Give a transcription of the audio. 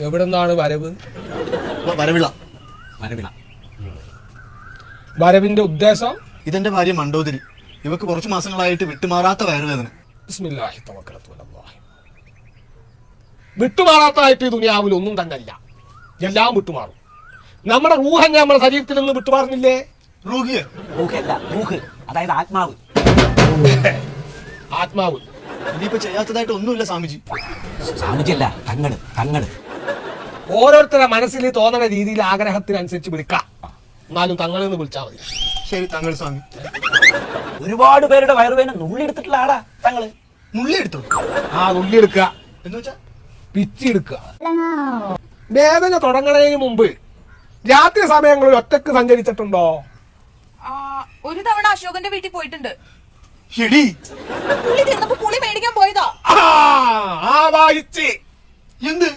എവിടെ നിന്നാണ് വരവ്? വരവിള. വരവിന്റെ ഉദ്ദേശം? ഇതെന്റെ ഭാര്യ മണ്ടോദരി. ഇവക്ക് കുറച്ചു മാസങ്ങളായിട്ട് വിട്ടുമാറാത്ത വയറുവേദന. ബിസ്മില്ലാഹി തവക്കലത്തു അലല്ലാഹ്. വിട്ടുമാറാത്തായിട്ട് ഈ ദുനിയാവിൽ ഒന്നും തന്നെ ഇല്ല. എല്ലാം വിട്ടുമാറും. നമ്മുടെ റൂഹ് നമ്മുടെ ശരീരത്തിൽ നിന്ന് വിട്ടുമാറുന്നില്ലേ? അതായത് ആത്മാവ്. ആത്മാവ് ഇനിയിപ്പോ ചെയ്യാത്തതായിട്ട് ഒന്നുമില്ല സ്വാമിജി. സ്വാമിജിയല്ല, തങ്ങള്. ഓരോരുത്തരുടെ മനസ്സിൽ തോന്നുന്ന രീതിയിൽ ആഗ്രഹത്തിനനുസരിച്ച് വിളിക്കാം. എന്നാലും തങ്ങളെന്ന് വിളിച്ചാൽ മതി. ശരി തങ്ങൾ സ്വാമി. ഒരുപാട് പേരുടെ വയറുവേദന നുള്ളിയെടുത്തിട്ടുള്ള ആടാ തങ്ങള്. നുള്ളി എടുത്തു? നുള്ളി എടുക്കുക എന്ന് വെച്ചാ പിച്ചി എടുക്കുക. വേദന തുടങ്ങുന്നതിന് മുമ്പ് രാത്രി സമയങ്ങളിൽ ഒറ്റക്ക് സഞ്ചരിച്ചിട്ടുണ്ടോ? ഒരു തവണ അശോകന്റെ വീട്ടിൽ പോയിട്ടുണ്ട്. എടി പുളി തിന്നപ്പോ പുളി മേടിക്കാൻ പോയതാ. വായിച്ച് എന്ത്